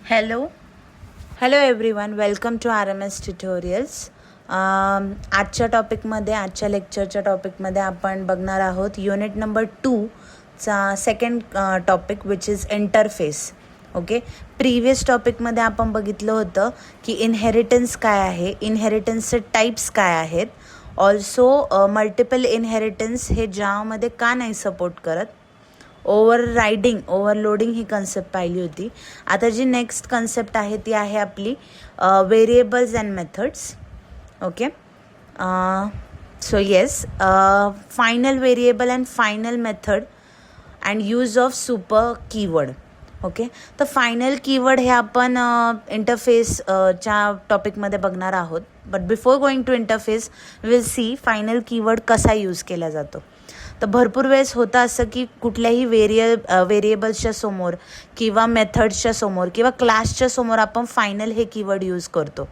Hello hello everyone, welcome to RMS tutorials. आजच्या लेक्चरच्या टॉपिकमध्ये आपण बघणार आहोत युनिट नंबर 2चा second topic which is interface. Okay, previous टॉपिकमध्ये आपण बघितलं होतं की इनहेरिटन्स काय आहे, इनहेरिटन्सचे टाईप्स काय आहेत, ऑल्सो मल्टिपल इनहेरिटन्स हे जावामध्ये का नाही सपोर्ट करत, ओव्हरलोडिंग ही कन्सेप्ट पाहिली होती. आता जी नेक्स्ट कन्सेप्ट आहे ती आहे आपली variables and methods. Okay, so yes, final variable and final method and use of super keyword. Okay, तर फायनल कीवर्ड हे आपण इंटरफेसच्या टॉपिकमध्ये बघणार आहोत. But before going to interface will see final keyword कसा यूज केला जातो. तर भरपूर वेळेस होतं असं की कुठल्याही व्हेरिएबल्सच्या समोर किंवा मेथड्सच्या समोर किंवा क्लासच्या समोर आपण फायनल हे कीवर्ड यूज करतो.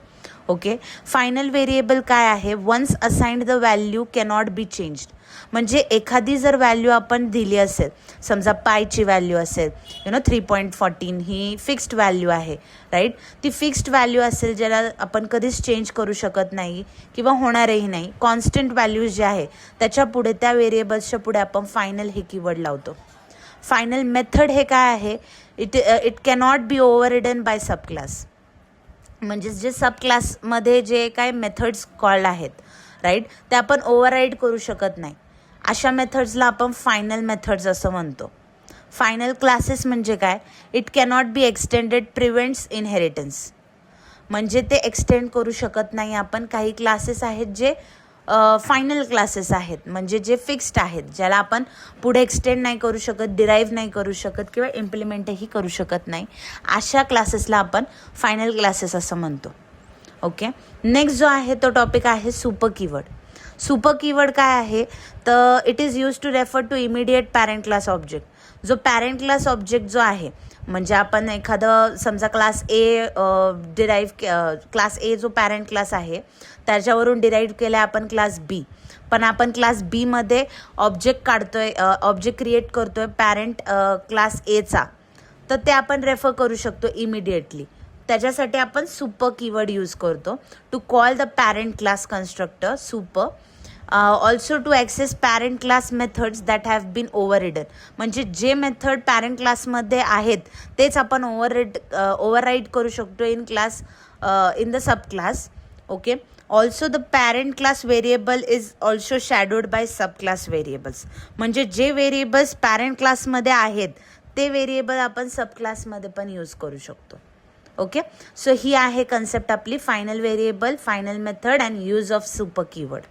ओके, फायनल व्हेरिएबल काय आहे, once assigned the value cannot be changed. म्हणजे एखादी जर व्हॅल्यू आपण दिली असेल, समजा पायची व्हॅल्यू असेल 3.14 ही फिक्स्ड व्हॅल्यू आहे, राईट. ती फिक्स्ड व्हॅल्यू असेल ज्याला आपण कधीच चेंज करू शकत नाही किंवा होणारही नाही. कॉन्स्टंट व्हॅल्यूज जे आहे त्याच्या पुढे, त्या व्हेरिएबल्सच्या पुढे आपण फायनल हे कीवर्ड लावतो. फायनल मेथड हे काय आहे, it cannot be overridden by sub class. म्हणजे जे सब क्लासमध्ये जे काय मेथड्स कॉल्ड आहेत, राईट, ते आपण ओव्हरराईड करू शकत नाही. अशा मेथड्सला आपण फायनल मेथड्स असं म्हणतो. फायनल क्लासेस म्हणजे काय, it cannot be extended, prevents inheritance. म्हणजे ते एक्सटेंड करू शकत नाही आपण. काही क्लासेस आहेत जे फायनल क्लासेस आहेत, म्हणजे जे फिक्स्ड आहेत, ज्याला आपण पुढे एक्सटेंड नाही करू शकत, डिराईव्ह नाही करू शकत किंवा इम्प्लिमेंटही करू शकत नाही. अशा क्लासेसला आपण फायनल क्लासेस असं म्हणतो. ओके, नेक्स्ट जो आहे तो टॉपिक आहे सुपर कीवर्ड. सुपर कीवर्ड काय आहे, तर it is use to refer to immediate parent class object. जो पॅरेंट क्लास ऑब्जेक्ट जो आहे, म्हणजे आपण एखादं समजा क्लास ए जो पॅरेंट क्लास आहे त्याच्यावरून डिराईव्ह केला आपण क्लास बी. पण आपण क्लास बीमध्ये ऑब्जेक्ट क्रिएट करतोय पॅरेंट क्लास एचा, तर ते आपण रेफर करू शकतो इमिडिएटली. त्याच्यासाठी आपण सुपर कीवर्ड यूज करतो to call the parent class constructor super. Also to access parent class methods that have been overridden. म्हणजे जे मेथड पॅरेंट क्लासमध्ये आहेत तेच आपण ओव्हरराईड करू शकतो in the sub class. Okay, also the parent class variable is also shadowed by sub class variables. म्हणजे जे व्हेरिएबल्स पॅरेंट क्लासमध्ये आहेत ते व्हेरिएबल आपण सब क्लासमध्ये पण यूज करू शकतो. ओके, सो ही आहे कन्सेप्ट आपली final variable, final method and use of super keyword.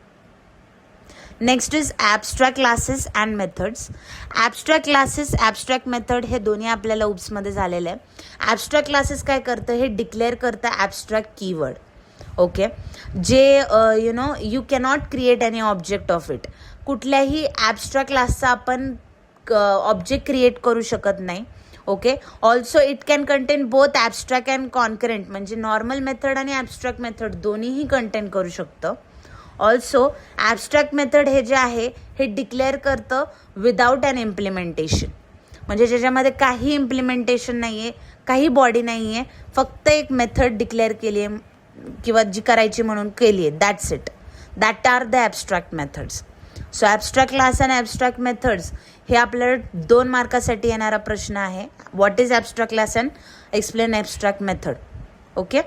Next is abstract classes and methods. Abstract classes, abstract method हे दोन्ही आपल्याला उपसमध्ये झालेलं आहे. ॲबस्ट्रॅक्ट क्लासेस काय करतं, हे डिक्लेअर करतं ॲबस्ट्रॅक्ट कीवर्ड. ओके, जे you cannot create any object of it. कुठल्याही ॲबस्ट्रॅक्ट क्लासचा आपण ऑब्जेक्ट क्रिएट करू शकत नाही. Okay, also it can content both abstract and concurrent. म्हणजे नॉर्मल मेथड आणि ॲबस्ट्रॅक्ट मेथड दोन्हीही कंटेन करू शकतं. ऑल्सो ॲबस्ट्रॅक्ट मेथड हे जे आहे हे डिक्लेअर करतं विदाऊट अन इम्प्लिमेंटेशन. म्हणजे ज्याच्यामध्ये काही इम्प्लिमेंटेशन नाही आहे, काही बॉडी नाही आहे, फक्त एक मेथड डिक्लेअर केली आहे किंवा जी करायची म्हणून केली आहे, that's it. That are the abstract methods. So abstract class and abstract methods हे आपल्याला 2 मार्कासाठी येणारा प्रश्न आहे. What is abstract class and explain abstract method. Okay,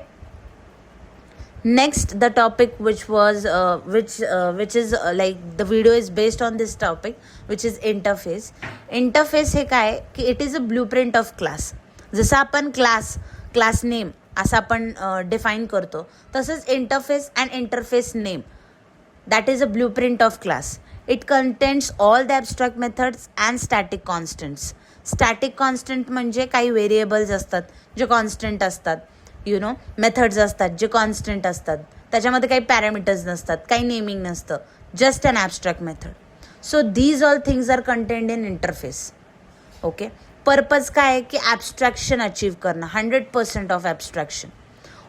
next the topic which is like the video is based on this topic, which is interface. Interface हे काय की it is a blueprint of class. जसं आपण class name असं आपण define करतो, तसंच interface and interface name that is a blueprint of class. It contains all the abstract methods and static constants. Static constant म्हणजे काही व्हेरिएबल्स असतात जे कॉन्स्टंट असतात, मेथड्स असतात जे कॉन्स्टंट असतात, त्याच्यामध्ये काही पॅरामीटर्स नसतात, काही नेमिंग नसतं, just an abstract method. So these all things are contained in interface. Okay, purpose काय आहे की ॲबस्ट्रॅक्शन अचीव करणं, 100% of abstraction.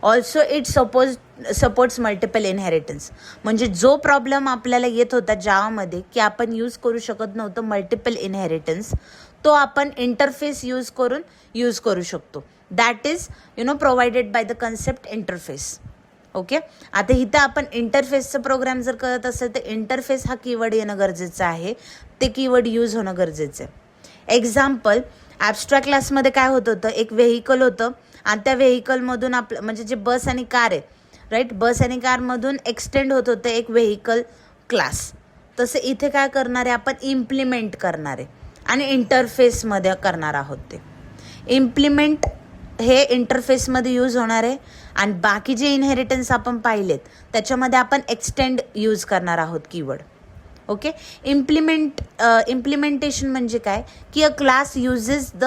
Also it supports multiple inheritance. म्हणजे जो प्रॉब्लेम आपल्याला येत होता जावामध्ये की आपण यूज करू शकत नव्हतं मल्टिपल इनहेरिटन्स, तो आपण इंटरफेस यूज करू शकतो. That is provided by the concept interface. Okay, आता इथं आपण इंटरफेसचं प्रोग्राम जर करत असेल तर इंटरफेस हा कीवर्ड येणं गरजेचं आहे, ते कीवर्ड यूज होणं गरजेचं आहे. एक्झाम्पल, ॲबस्ट्रॅक्ट क्लासमध्ये काय होतं, एक व्हेकल होतं आणि त्या व्हेकलमधून आपलं म्हणजे जे बस आणि कार आहे, राईट, बस आणि कारमधून एक्सटेंड होत होतं एक व्हेकल क्लास. तसं इथे काय करणार आहे आपण, इम्प्लिमेंट करणार आहे आणि इंटरफेसमध्ये करणार आहोत. ते इम्प्लिमेंट हे इंटरफेसमध्ये यूज होणार आहे आणि बाकी जे इनहेरिटन्स आपण पाहिलेत त्याच्यामध्ये आपण एक्सटेंड यूज करणार आहोत कीवर्ड. ओके, इम्प्लिमेंटेशन म्हणजे काय की अ class uses the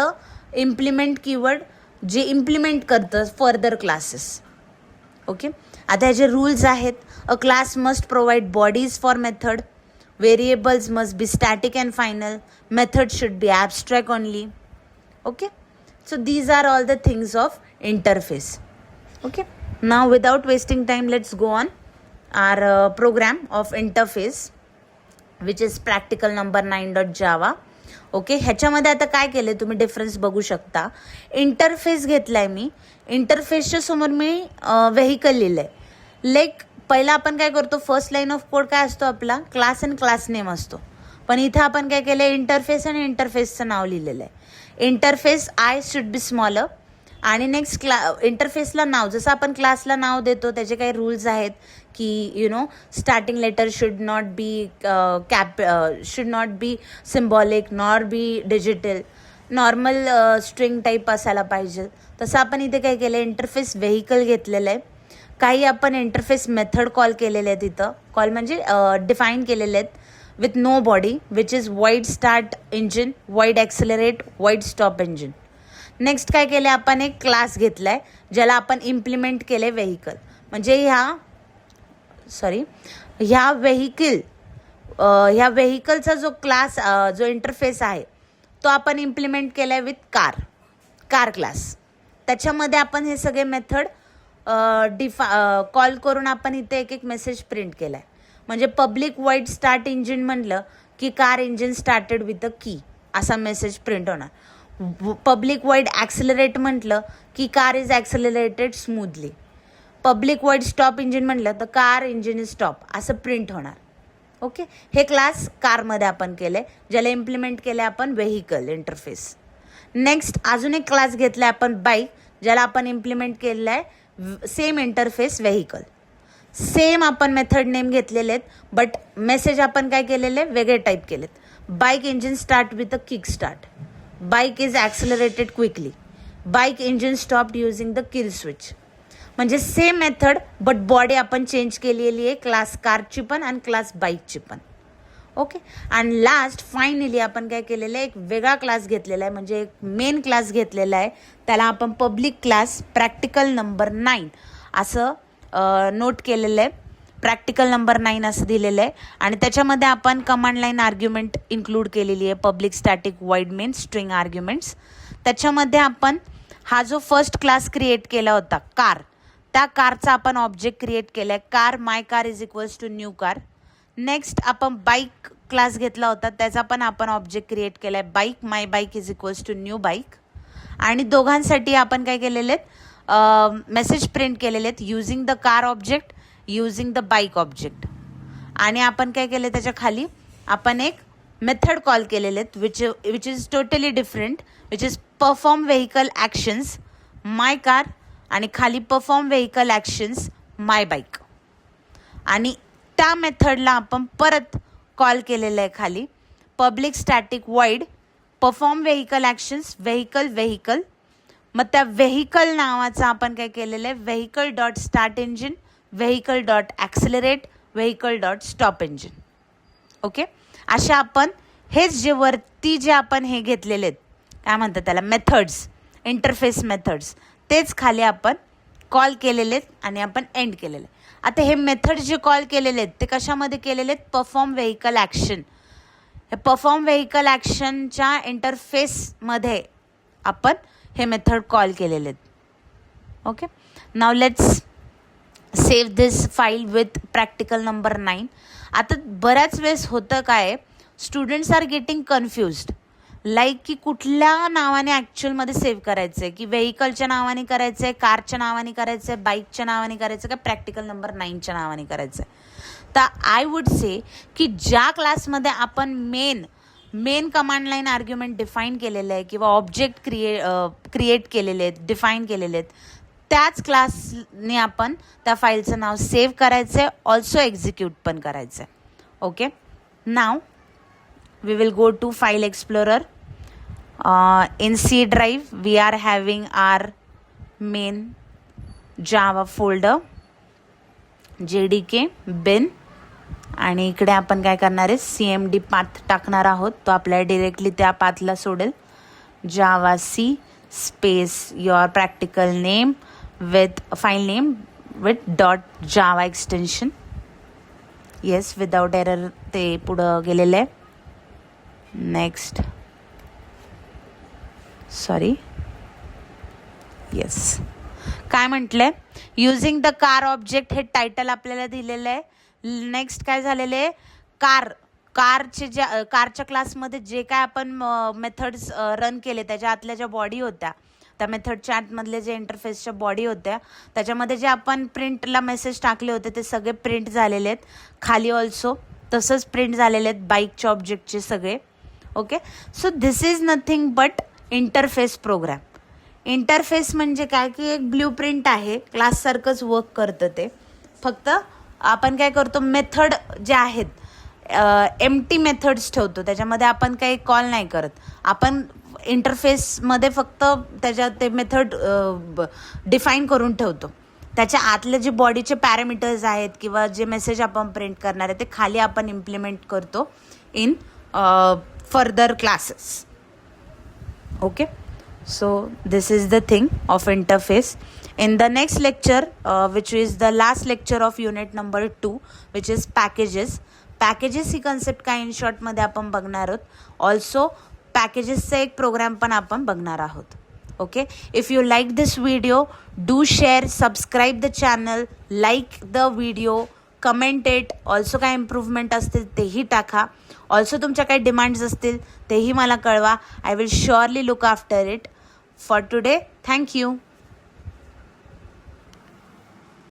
implement keyword जे इम्प्लिमेंट करतं फर्दर क्लासेस. ओके, आता ह्याचे रूल्स आहेत. अ class must provide bodies for method, variables must be static and final, method should be abstract only. Okay, so these are all the things of interface. Okay, now without wasting time, let's go on our program of interface, which is practical number 9.java. Okay, ह्याच्यामध्ये आता काय केलं तुम्ही difference बघू शकता. Interface घेतलाय मी, इंटरफेसच्या समोर मी vehicle लिहिलंय. लाईक पहिला आपण काय करतो, फर्स्ट लाईन ऑफ कोड काय असतो आपला, क्लास अँड क्लास नेम असतो. पण इथं आपण काय केलं, इंटरफेस आणि इंटरफेसचं नाव लिहिलेलं आहे. Interface I should be smaller आणि नेक्स्ट इंटरफेसला नाव जसं आपण क्लासला नाव देतो त्याचे काही रूल्स आहेत की starting letter should not be symbolic nor be digital, normal string type असायला पाहिजे. तसं आपण इथे काय केलं, इंटरफेस व्हेकल घेतलेलं आहे. काही आपण इंटरफेस मेथड कॉल केलेले आहेत, इथं कॉल म्हणजे डिफाईन केलेले आहेत with no body, which is void start engine, void accelerate, void stop engine. Next काय केलं, आपण एक क्लास घेतलाय ज्याला आपण इम्प्लिमेंट केले व्हेकल, म्हणजे ह्या व्हेकलचा जो क्लास जो इंटरफेस आहे तो आपण इम्प्लिमेंट केलाय विथ कार क्लास. त्याच्यामध्ये आपण हे सगळे मेथड कॉल करून आपण इथे एक एक मेसेज प्रिंट केलाय. म्हणजे पब्लिक वाईड स्टार्ट इंजिन म्हणलं की car engine started with a key असा मेसेज प्रिंट होणार. पब्लिक वाईड ॲक्सेलरेट म्हटलं की car is accelerated smoothly. Public void stop engine म्हटलं तर कार इंजिन इज स्टॉप असं प्रिंट होणार. ओके, हे क्लास कारमध्ये आपण केले, ज्याला इम्प्लिमेंट केलं आपण व्हेकल इंटरफेस. नेक्स्ट अजून एक क्लास घेतला आपण बाईक, ज्याला आपण इम्प्लिमेंट केलेलं आहे सेम इंटरफेस व्हेकल. सेम आपण मेथड नेम घेतलेले आहेत, बट मेसेज आपण काय केलेले वेगळे टाईप केलेत. Bike engine start with a kick start, bike is accelerated quickly, bike engine stopped using the kill switch. म्हणजे सेम मेथड बट बॉडी आपण चेंज केलेली आहे, क्लास कारची पण आणि क्लास बाईकची पण. ओके, आणि लास्ट फायनली आपण काय केलेलं आहे, एक वेगळा क्लास घेतलेला आहे, म्हणजे एक मेन क्लास घेतलेला आहे, त्याला आपण पब्लिक क्लास प्रॅक्टिकल नंबर 9 असं नोट केलेलं आहे. प्रॅक्टिकल नंबर 9 असं दिलेलं आहे आणि त्याच्यामध्ये आपण कमांड लाईन आर्ग्युमेंट इन्क्लूड केलेली आहे, public static wide main string arguments. त्याच्यामध्ये आपण हा जो फर्स्ट क्लास क्रिएट केला होता कार, त्या कारचा आपण ऑब्जेक्ट क्रिएट केला आहे, car my car is equals to new car. Next आपण बाईक क्लास घेतला होता, त्याचा पण आपण ऑब्जेक्ट क्रिएट केला आहे, bike my bike is equals to new bike. आणि दोघांसाठी आपण काय केलेले आहेत, मेसेज प्रिंट केलेले आहेत using the car object, using the bike object. आणि आपण काय केलं, त्याच्या खाली आपण एक मेथड कॉल केलेले आहेत which is totally different, which is perform vehicle actions my car आणि खाली perform vehicle actions my bike. आणि त्या मेथडला आपण परत कॉल केलेलं आहे खाली public static void perform vehicle actions vehicle. मग त्या व्हेकल नावाचं आपण काय केलेलं आहे, vehicle dot start engine, vehicle dot accelerate, vehicle dot stop engine. Okay, अशा आपण हेच जे वरती जे आपण हे घेतलेले आहेत काय म्हणतात त्याला मेथड्स, इंटरफेस मेथड्स, तेच खाली आपण कॉल केलेले आहेत आणि आपण एंड केलेलं आहे. आता हे मेथड्स जे कॉल केलेले आहेत ते कशामध्ये केलेले आहेत, परफॉर्म व्हेकल ॲक्शन. हे परफॉर्म व्हेकल ॲक्शनच्या इंटरफेसमध्ये आपण हे मेथड कॉल केलेले आहेत. Okay, now let's save this file with practical number 9. आता बऱ्याच वेळेस होतं काय, students are getting confused like की कुठल्या नावाने ॲक्च्युअलमध्ये सेव्ह करायचं आहे, की व्हेकलच्या नावाने करायचं आहे, कारच्या नावाने करायचं आहे, बाईकच्या नावाने करायचं आहे, का प्रॅक्टिकल नंबर 9च्या नावाने करायचं आहे. तर आय वुड से की ज्या क्लासमध्ये आपण main command line argument define केलेलं आहे किंवा ऑब्जेक्ट क्रिएट केलेले आहेत, डिफाईन केलेले आहेत, त्याच क्लासने आपण त्या फाईलचं नाव सेव्ह करायचं आहे, ऑल्सो एक्झिक्यूट पण करायचं आहे. Okay, now we will go to file explorer. In C drive we are having our main java folder, jdk bin, आणि इकडे आपण काय करणार आहे, cmd पाथ टाकणार आहोत. तो आपल्याला डिरेक्टली त्या पाथला सोडेल. java c space your practical name with file name with .java extension. yes, without error ते पुढं गेलेलं आहे. नेक्स्ट, सॉरी, येस, काय म्हटलंय, युझिंग द कार ऑब्जेक्ट हे टायटल आपल्याला दिलेलं आहे. नेक्स्ट काय झालेलं आहे, कारच्या क्लासमध्ये जे काय आपण मेथड्स रन केले त्याच्या आतल्या ज्या बॉडी होत्या, त्या मेथडच्या आतमधले जे इंटरफेसच्या बॉडी होत्या त्याच्यामध्ये जे आपण प्रिंटला मेसेज टाकले होते ते सगळे प्रिंट झालेले आहेत. खाली ऑल्सो तसंच प्रिंट झालेले आहेत बाईकच्या ऑब्जेक्टचे सगळे. Okay, so this is nothing but interface program. Interface म्हणजे काय की एक ब्ल्यू प्रिंट आहे, क्लाससारखंच वर्क करतं ते. फक्त आपण काय करतो, मेथड जे आहेत एम्प्टी मेथड्स ठेवतो, त्याच्यामध्ये आपण काही कॉल नाही करत. आपण इंटरफेसमध्ये फक्त त्याच्यात ते मेथड डिफाईन करून ठेवतो. त्याच्या आतले जे बॉडीचे पॅरामीटर्स आहेत किंवा जे मेसेज आपण प्रिंट करणार आहे ते खाली आपण इम्प्लिमेंट करतो in further classes. Okay, so this is the thing of interface. In the next lecture, which is the last lecture of unit number 2, which is packages he concept काय in short मध्ये आपण बघणार आहोत. also packagesचा एक programme पण आपण बघणार आहोत. okay, if you like this video, do share, subscribe the channel, like the video, comment it. also काय इम्प्रूव्हमेंट असतील तेही टाका. ऑल्सो तुमच्या काही डिमांड्स असतील तेही मला कळवा. I will surely look after it. For today, thank you.